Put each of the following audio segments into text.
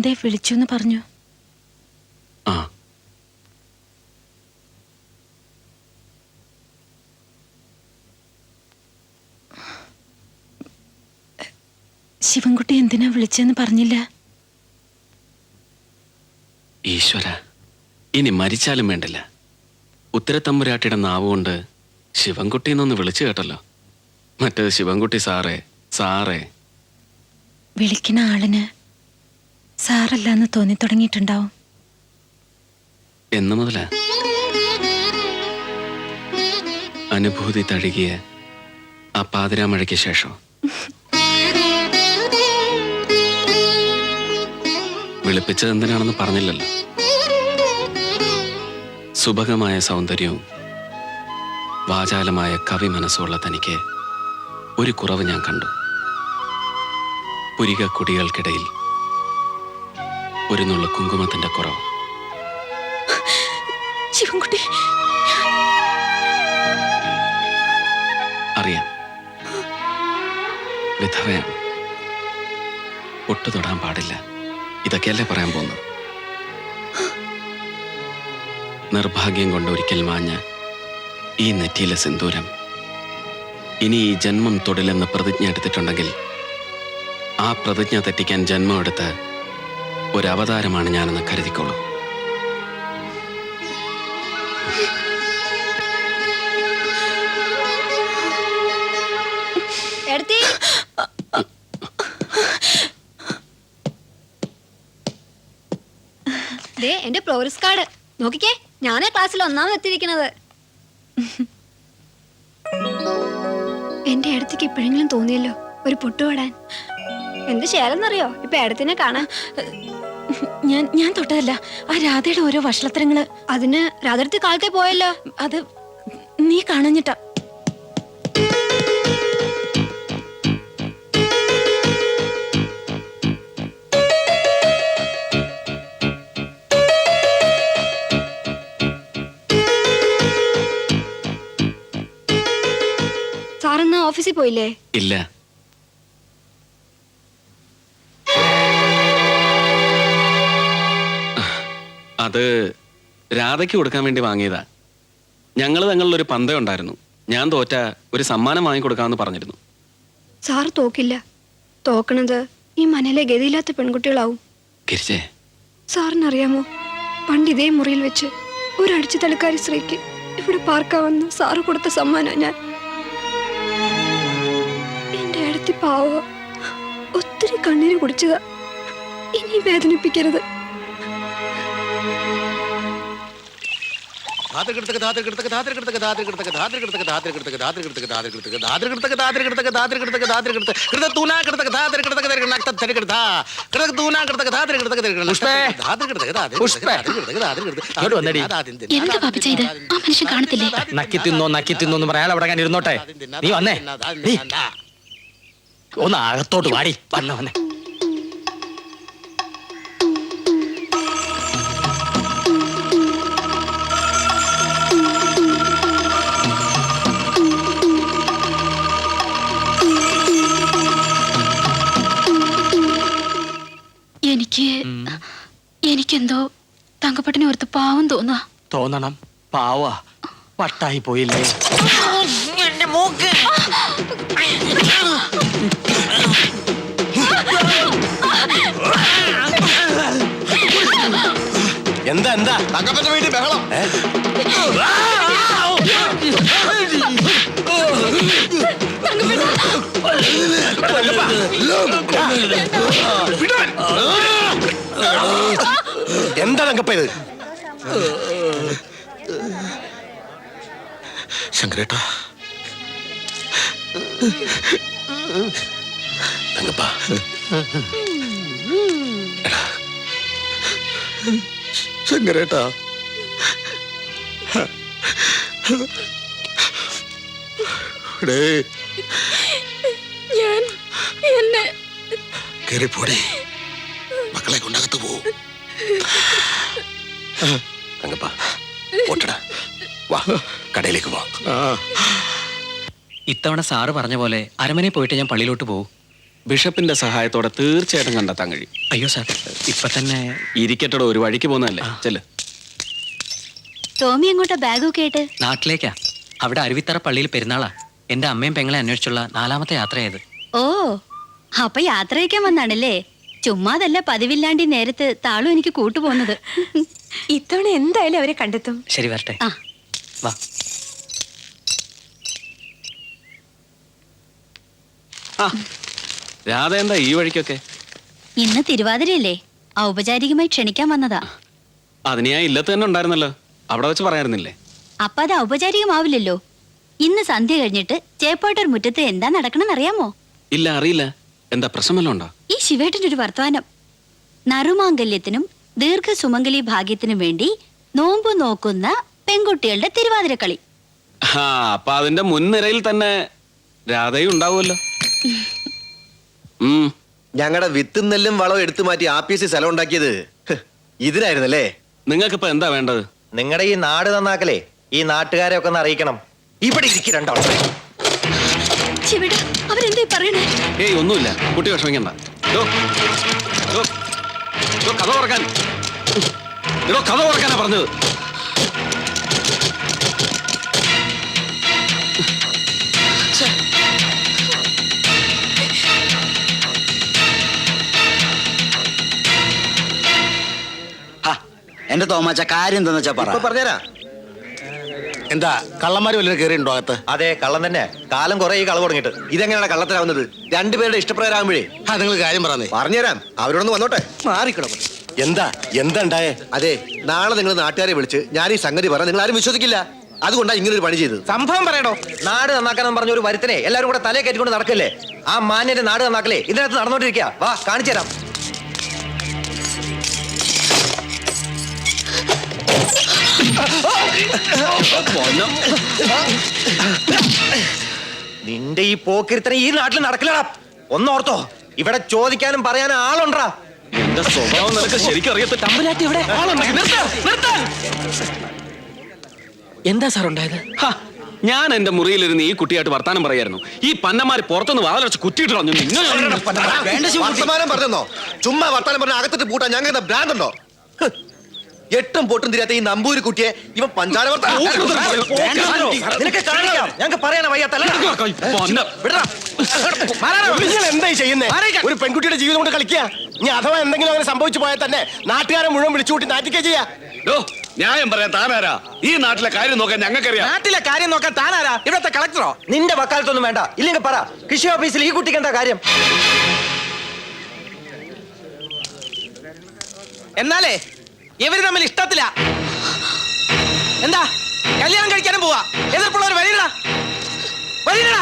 എന്തേ വിളിച്ചു പറഞ്ഞു? ആ, ശിവൻകുട്ടി എന്തിനാ വിളിച്ചെന്ന് പറഞ്ഞില്ല? ഈശ്വര, ഇനി മരിച്ചാലും വേണ്ടില്ല, ഉത്തരത്തമ്പുരാട്ടിയുടെ നാവുകൊണ്ട് ശിവൻകുട്ടി എന്നൊന്ന് വിളിച്ചു കേട്ടല്ലോ. മറ്റേത് ശിവൻകുട്ടി സാറേ സാറേ. വിളിക്കുന്ന ആളിന് സാറല്ലാന്ന് തോന്നി തുടങ്ങിയിട്ടുണ്ടാവും. എന്ന് മുതലാ? അനുഭൂതി തഴുകിയ ആ പാതിരാമഴയ്ക്ക് ശേഷം. വിളിപ്പിച്ചത് എന്തിനാണെന്ന് പറഞ്ഞില്ലല്ലോ. സുഭഗമായ സൗന്ദര്യവും വാചാലമായ കവി മനസ്സുള്ള തനിക്ക് ഒരു കുറവ് ഞാൻ കണ്ടു. പുരിക കുടികൾക്കിടയിൽ ഒരു നുള്ള കുങ്കുമത്തിന്റെ കുറവ്. ശിവൻകുട്ടി, അറിയാം, വിധവയാണ്, ഒട്ടു തൊടാൻ പാടില്ല, ഇതൊക്കെയല്ലേ പറയാൻ പോകുന്നത്. നിർഭാഗ്യം കൊണ്ട് ഒരിക്കൽ മാഞ്ഞ ഈ നെറ്റിയിലെ സിന്ദൂരം ഇനി ഈ ജന്മം തൊടില്ലെന്ന് പ്രതിജ്ഞ എടുത്തിട്ടുണ്ടെങ്കിൽ ആ പ്രതിജ്ഞ തെറ്റിക്കാൻ ജന്മം എടുത്ത ഒരു അവതാരമാണ് ഞാനെന്ന് കരുതിക്കോളൂ. എന്റെ പ്രോഗ്രസ് കാർഡ് നോക്കിക്കേ, ഞാനാ ക്ലാസ്സിൽ ഒന്നാമത് എത്തിയിരിക്കുന്നത്. എന്റെ അടുത്തേക്ക് എപ്പോഴെങ്കിലും തോന്നിയല്ലോ ഒരു പൊട്ടുപാടാൻ? എന്ത് ശേലെന്നറിയോ ഇപ്പൊ ഏടത്തിനെ കാണാൻ? ഞാൻ തൊട്ടതല്ല, ആ രാധയുടെ ഓരോ വഷളത്തരങ്ങള്. അതിന് രാധടുത്ത് കാലത്തെ പോയല്ലോ. അത് നീ കാണഞ്ഞിട്ടാ. സാറെന്നാ ഓഫീസിൽ പോയില്ലേ? ഇല്ല, അത് രാധയ്ക്ക് കൊടുക്കാൻ വേണ്ടി വാങ്ങിയതാ. ഞങ്ങൾ തങ്ങളിലൊരു പന്തയം ഉണ്ടായിരുന്നു. ഞാൻ തോറ്റ ഒരു സമ്മാനം വാങ്ങിക്കൊടുക്കാമെന്ന് പറഞ്ഞിരുന്നു. സാറ് തോക്കില്ല. തോക്കണത് ഈ മനയിലെ ഗതിയില്ലാത്ത പെൺകുട്ടികളാവും. ഗിരിജേ, സാറിനറിയാമോ, പണ്ട് ഇതേ മുറിയിൽ വെച്ച് ഒരു അടിച്ചു തലക്കാരി സ്ത്രീക്ക് ഇവിടെ പാർക്കാവെന്ന് സാറ് കൊടുത്ത സമ്മാനം ഞാൻ. എന്റെ അടുത്ത് പാവ ഒത്തിരി കണ്ണീര് കുടിച്ചതാ. ഇനി വേദനിപ്പിക്കരുത്. എന്താ പാപ്പ ചെയ്ത്? ആ മനുഷ്യൻ കാണത്തില്ലേ? നക്കി തിന്നോന്ന് പറയാൻ അവിടെ ഞാൻ ഇരുന്നോട്ടെ. നീ വന്നേ, ഒന്ന് അകത്തോട്ട് വാടി. വന്നേ എനിക്കെന്തോ തങ്കപ്പട്ടിനെ ഓർത്ത് പാവം തോന്നുക. തോന്നണം, പാവ വട്ടായി പോയില്ലേ? എന്താ എന്താ തങ്കപ്പന്റെ വീട്ടിൽ ബഹളം? എന്താ തങ്കപ്പ ഇത്? ശങ്കരേട്ടാ, തങ്കപ്പ, ശങ്കരേട്ടാ, ഞാൻ എന്നെ കേറിപ്പോടെ, മക്കളെ കൊണ്ടകത്ത് പോവും. തങ്കപ്പ, ഓട്ടടാ, വാ കടയിലേക്ക് പോ. ഇത്തവണ സാറ് പറഞ്ഞ പോലെ അരമനയിൽ പോയിട്ട് ഞാൻ പള്ളിയിലോട്ട് പോകും. ബിഷപ്പിന്റെ സഹായത്തോടെ തീർച്ചയായിട്ടും കണ്ടെത്താൻ കഴിയും. അയ്യോ സാർ, ഇപ്പൊ തന്നെ ഇരിക്കട്ടടോ, ഒരു വഴിക്ക് പോകുന്നതല്ലേ. ചെല്ല്. ടോമി എങ്ങോട്ടാ ബാഗൊക്കെ ആയിട്ട്? നാട്ടിലേക്കാ. അവിടെ അരുവിത്തറ പള്ളിയിൽ പെരുന്നാളാ. എന്റെ അമ്മയും പെങ്ങളെ അന്വേഷിച്ചുള്ള 4ാമത്തെ യാത്രയായത്. ഓ, അപ്പൊ യാത്രയ്ക്കാൻ വന്നാണല്ലേ? ചുമ്മാതല്ല പതിവില്ലാണ്ട് ഈ നേരത്ത് താളും എനിക്ക് കൂട്ടുപോകുന്നത്. ഇത്തവണ എന്തായാലും അവരെ കണ്ടെത്തും. ശരി, വരട്ടെ. ആ. വാ. ആ, രാധ എന്താ ഈ വഴിക്കൊക്കെ? ഇന്ന് തിരുവാതിരയല്ലേ, ഔപചാരികമായി ക്ഷണിക്കാൻ വന്നതാ. അതിന് ഞാൻ ഇല്ലത്ത് തന്നെ ഉണ്ടായിരുന്നല്ലോ, അവിടെ വെച്ച് പറയാറുന്നില്ലേ? അപ്പൊ അത് ഔപചാരികമാവില്ലല്ലോ. ഇന്ന് സന്ധ്യ കഴിഞ്ഞിട്ട് ചേപ്പാട്ടൂർ മുറ്റത്ത് എന്താ നടക്കണമെന്ന് അറിയാമോ? ഇല്ല, അറിയില്ല. എന്താ പ്രശ്നമല്ലോ ഉണ്ടോ? ഈ ശിവേട്ടന്റെ ഒരു വർത്തമാനം. നറുമാംഗല്യത്തിനും ദീർഘസുമംഗലി ഭാഗ്യത്തിനും വേണ്ടി നോമ്പ് നോക്കുന്ന പെൺകുട്ടികളുടെ തിരുവാതിരക്കളി. ആ, അപ്പൊ അതിന്റെ മുൻനിരയിൽ തന്നെ രാധയും ഉണ്ടാവുമല്ലോ. ഞങ്ങളുടെ വിത്തും നെല്ലും വളവും എടുത്തു മാറ്റി ആപ്പീസ് സ്ഥലം ഉണ്ടാക്കിയത് ഇതിനായിരുന്നല്ലേ? നിങ്ങൾക്കിപ്പോ എന്താ വേണ്ടത്? നിങ്ങളുടെ ഈ നാട് നന്നാക്കലേ ഈ നാട്ടുകാരെ ഒക്കെ ഒന്ന് അറിയിക്കണം. ഇവിടെ ഇരിക്കണ്ടോ? ശിവേട്ട, അവരെന്തേ പറയണേ? ഏയ്, ഒന്നുമില്ല, കുട്ടി വിഷമിക്കണ്ട. കഥ ഓർക്കാൻ കഥ ഓർക്കാനാ പറഞ്ഞത്. എന്റെ തോമാച്ച കാര്യം എന്താന്ന് വെച്ചാ പറ. പറഞ്ഞുതരാ. എന്താ കള്ളന്മാര് വല്ലതും കയറിയുണ്ടോ അകത്ത്? അതെ, കള്ളം തന്നെ. കാലം കുറെ ഈ കളവ് തുടങ്ങിയിട്ട്. ഇതെങ്ങനെയാണ് കള്ളത്തിലാവുന്നത്? രണ്ടുപേരുടെ ഇഷ്ടപ്രകാരമാകുമ്പോഴേ. നിങ്ങൾ കാര്യം പറഞ്ഞേ. പറഞ്ഞുതരാം, അവരോടൊന്ന് വന്നോട്ടെ. മാറിക്കണം. എന്താ ഉണ്ടായേ? അതെ, നാളെ നിങ്ങൾ നാട്ടുകാരെ വിളിച്ച് ഞാൻ ഈ സംഗതി പറഞ്ഞാൽ നിങ്ങൾ ആരും വിശ്വസിക്കില്ല. അതുകൊണ്ടാ ഇങ്ങനെ ഒരു പണി ചെയ്തത്. സംഭവം പറയണോ? നാട് നന്നാക്കാനെന്ന് പറഞ്ഞ ഒരു വരുത്തനെ എല്ലാവരും കൂടെ തലയെ കയറ്റിക്കൊണ്ട് നടക്കല്ലേ? ആ മാന്യന്റെ നാട് നന്നാക്കലേ ഇതിനകത്ത് നടന്നോണ്ടിരിക്കുക. വാ, കാണിച്ചു തരാം. നിന്റെ ഈ പോക്കിരുത്തനെ ഈ നാട്ടിൽ നടക്കില്ലടാ. ഒന്നോർത്തോ, ഇവിടെ ചോദിക്കാനും പറയാനും ആളുണ്ടാ. എന്റെ സ്വഭാവം നിനക്ക് ശരിക്കും അറിയത്ത. എന്താ സാർ ഉണ്ടായത്? ഞാൻ എന്റെ മുറിയിലിരുന്ന് ഈ കുട്ടിയായിട്ട് വർത്താനം പറയായിരുന്നു. ഈ പന്നമാര് പുറത്തുനിന്ന് വാതിലടച്ച് കുറ്റിയിട്ട് കളഞ്ഞു. വർത്തമാനം പറഞ്ഞോ? ചുമ്മാ വർത്താനം പറഞ്ഞ അകത്തിട്ട് പൂട്ടാൻ ഞങ്ങൾക്ക് ഭ്രാന്തുണ്ടോ? എട്ടും പൊട്ടും തിരിയാത്ത ഈ നമ്പൂരി കുട്ടിയെ ഇവൻ പഞ്ചാര ഞങ്ങൾക്ക് പറയാനാ വയ്യാത്തല്ല. എന്തായി ചെയ്യുന്നേ? ഒരു പെൺകുട്ടിയുടെ ജീവിതം കൊണ്ട് കളിക്കുക. ഇനി അഥവാ എന്തെങ്കിലും അങ്ങനെ സംഭവിച്ചു പോയാൽ തന്നെ നാട്ടുകാരെ മുഴുവൻ വിളിച്ചുകൂട്ടി നാറ്റിക്കുക ചെയ്യാ. ന്യായം പറയാൻ താനാരാ? ഈ നാട്ടിലെ കാര്യം നോക്കാൻ ഞങ്ങൾക്കറിയാം. നാട്ടിലെ കാര്യം നോക്കാൻ താനാരാ? ഇവിടത്തെ കളക്ടറോ? നിന്റെ വക്കാലത്തൊന്നും വേണ്ട. ഇല്ലെങ്കിൽ പറ, കൃഷി ഓഫീസിൽ ഈ കുട്ടിക്ക് എന്താ കാര്യം? എന്നാലേ ഇവര് തമ്മിൽ ഇഷ്ടത്തില്ല. എന്താ കല്യാണം കഴിക്കാനും പോവാ? എതിർപ്പുള്ളവർ വരില്ലടാ, വരില്ലടാ.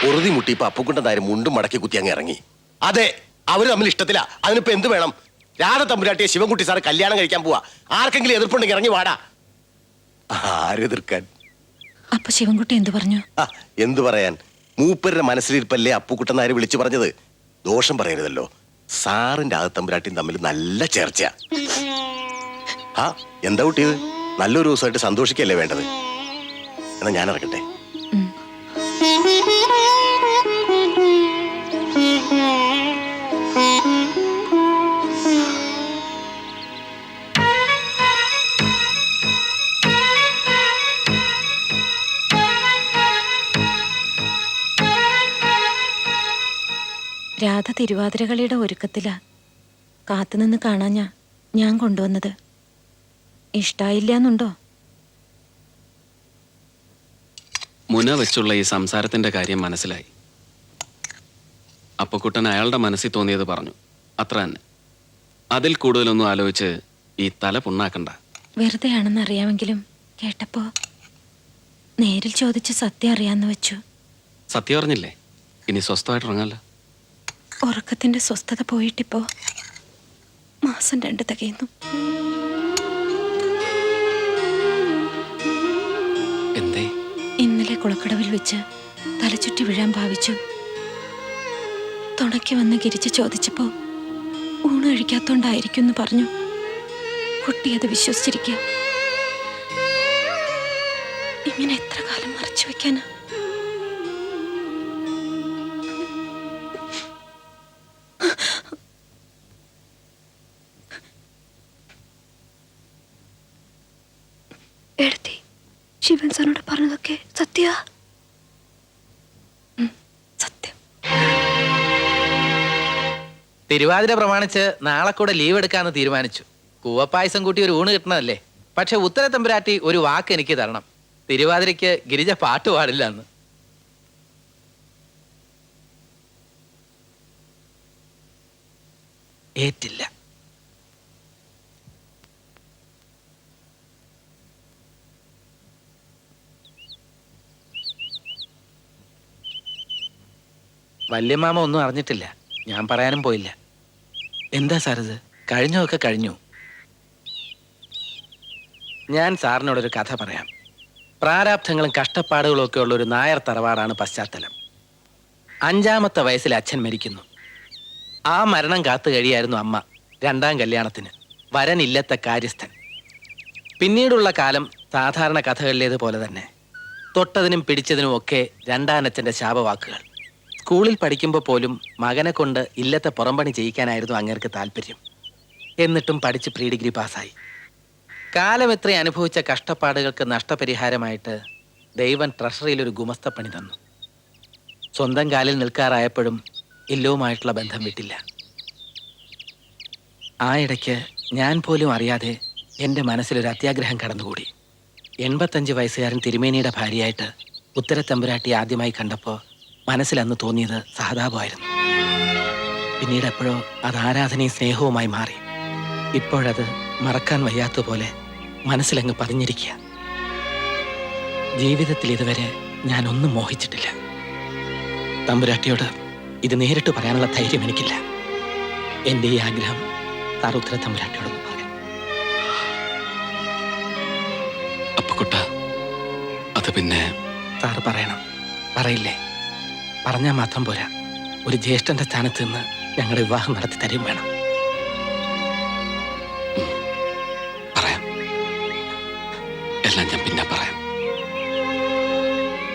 പൊറുതി മുട്ടി ഇപ്പൊ അപ്പുക്കുണ്ടനായ മുണ്ടും മടക്കി കുത്തി അങ്ങ് ഇറങ്ങി. അതെ, അവര് തമ്മിൽ ഇഷ്ടത്തില്ല. അതിനിപ്പോ എന്ത് വേണം? രാധ തമ്പുരാട്ടിയെ ശിവൻകുട്ടി സാറ് കല്യാണം കഴിക്കാൻ പോവാ. ആർക്കെങ്കിലും എതിർപ്പുണ്ടെങ്കിൽ ഇറങ്ങി വാടാ. ആരെതിർക്കാൻ? അപ്പൊ ശിവൻകുട്ടി എന്തു പറഞ്ഞു? എന്തു പറയാൻ? മൂപ്പരുടെ മനസ്സിലിരിപ്പല്ലേ അപ്പുക്കുട്ടനാര് വിളിച്ചു പറഞ്ഞത്. ദോഷം പറയരുതല്ലോ. സാറിന്റെ ആദത്തമ്പുരാട്ടിയും തമ്മിൽ നല്ല ചേർച്ച. എന്താ കുട്ടിയത്? നല്ലൊരു ദിവസമായിട്ട് സന്തോഷിക്കല്ലേ വേണ്ടത്? എന്നാ ഞാൻ ഇറങ്ങട്ടെ. രാധ തിരുവാതിരകളിയുടെ ഒരുക്കത്തിലാ. കാത്തുനിന്ന് കാണാഞ്ഞാ ഞാൻ കൊണ്ടുവന്നത്. ഇഷ്ടായില്ലാന്നുണ്ടോ? മുന വെച്ചുള്ള ഈ സംസാരത്തിന്റെ കാര്യം മനസ്സിലായി. അപ്പുക്കുട്ടൻ അയാളുടെ മനസ്സിൽ തോന്നിയത് പറഞ്ഞു, അത്ര തന്നെ. അതിൽ കൂടുതലൊന്നും ആലോചിച്ച് ഈ തല പുണ്ണാക്കണ്ട. വെറുതെ ആണെന്ന് അറിയാമെങ്കിലും കേട്ടപ്പോ നേരിൽ ചോദിച്ച് സത്യം അറിയാന്ന് വെച്ചു. സത്യം അറിഞ്ഞില്ലേ? ഇനി സ്വസ്ഥമായിട്ട് ഉറങ്ങാലോ. ഉറക്കത്തിന്റെ സ്വസ്ഥത പോയിട്ടിപ്പോ മാസം 2 തികയുന്നു. എന്തേ? ഇന്നലെ കുളക്കടവിൽ വെച്ച് തലചുറ്റി വീഴാൻ ഭാവിച്ചു. തുണയ്ക്ക് വന്ന് ഗിരിച്ച് ചോദിച്ചപ്പോ ഊണ് കഴിക്കാത്തോണ്ടായിരിക്കും എന്ന് പറഞ്ഞു. കുട്ടി അത് വിശ്വസിച്ചിരിക്കുക. ഇങ്ങനെ എത്ര കാലം മറച്ചു വെക്കാനാ? എടുത്തി ശിവൻ സാറിനോട് പറഞ്ഞതൊക്കെ സത്യ? സത്യം. തിരുവാതിര പ്രമാണിച്ച് നാളെ കൂടെ ലീവ് എടുക്കാന്ന് തീരുമാനിച്ചു. കൂവപ്പായസം കൂട്ടി ഒരു ഊണ് കിട്ടണതല്ലേ. പക്ഷെ ഉത്തര തമ്പുരാട്ടി ഒരു വാക്ക് എനിക്ക് തരണം. തിരുവാതിരയ്ക്ക് ഗിരിജ പാട്ട് പാടില്ല എന്ന്. ഏറ്റില്ല. വല്യമാമ ഒന്നും അറിഞ്ഞിട്ടില്ല. ഞാൻ പറയാനും പോയില്ല. എന്താ സാർ ഇത്? കഴിഞ്ഞൊക്കെ കഴിഞ്ഞു. ഞാൻ സാറിനോടൊരു കഥ പറയാം. പ്രാരാബ്ധങ്ങളും കഷ്ടപ്പാടുകളും ഒക്കെ ഉള്ള ഒരു നായർ തറവാടാണ് പശ്ചാത്തലം. 5-ാമത്തെ വയസ്സിൽ അച്ഛൻ മരിക്കുന്നു. ആ മരണം കാത്തു കഴിയായിരുന്നു അമ്മ 2ാം കല്യാണത്തിന്. വരനില്ലത്തെ കാര്യസ്ഥൻ. പിന്നീടുള്ള കാലം സാധാരണ കഥകളിലേതുപോലെ തന്നെ. തൊട്ടതിനും പിടിച്ചതിനും ഒക്കെ രണ്ടാനച്ഛൻ്റെ ശാപവാക്കുകൾ. സ്കൂളിൽ പഠിക്കുമ്പോൾ പോലും മകനെ കൊണ്ട് ഇല്ലത്തെ പുറംപണി ചെയ്യിക്കാനായിരുന്നു അങ്ങേർക്ക് താല്പര്യം. എന്നിട്ടും പഠിച്ച് പ്രീ ഡിഗ്രി പാസ്സായി. കാലം എത്ര അനുഭവിച്ച കഷ്ടപ്പാടുകൾക്ക് നഷ്ടപരിഹാരമായിട്ട് ദൈവം ട്രഷറിയിൽ ഒരു ഗുമസ്തപ്പണി തന്നു. സ്വന്തം കാലിൽ നിൽക്കാറായപ്പോഴും ഇല്ലവുമായിട്ടുള്ള ബന്ധം വിട്ടില്ല. ആ ഇടയ്ക്ക് ഞാൻ പോലും അറിയാതെ എൻ്റെ മനസ്സിലൊരു അത്യാഗ്രഹം കടന്നുകൂടി. 85 വയസ്സുകാരൻ തിരുമേനിയുടെ ഭാര്യയായിട്ട് ഉത്തര തമ്പുരാട്ടി ആദ്യമായി കണ്ടപ്പോൾ മനസ്സിലന്ന് തോന്നിയത് സഹതാപമായിരുന്നു. പിന്നീട് എപ്പോഴോ അത് ആരാധനയും സ്നേഹവുമായി മാറി. ഇപ്പോഴത് മറക്കാൻ വയ്യാത്തതുപോലെ മനസ്സിലങ്ങ് പതിഞ്ഞിരിക്കുക. ജീവിതത്തിൽ ഇതുവരെ ഞാൻ ഒന്നും മോഹിച്ചിട്ടില്ല. തമ്പുരാട്ടിയോട് ഇത് നേരിട്ട് പറയാനുള്ള ധൈര്യം എനിക്കില്ല. എൻ്റെ ഈ ആഗ്രഹം സാർ ഉത്തര തമ്പുരാട്ടിയോടൊന്ന് പറയാം. അപ്പുക്കുട്ട, അത് പിന്നെ സാറ് പറയണം. പറയില്ലേ? പറഞ്ഞാൽ മാത്രം പോരാ. ഒരു ജ്യേഷ്ഠന്റെ സ്ഥാനത്ത് നിന്ന് ഞങ്ങളുടെ വിവാഹം നടത്തി തരും വേണം.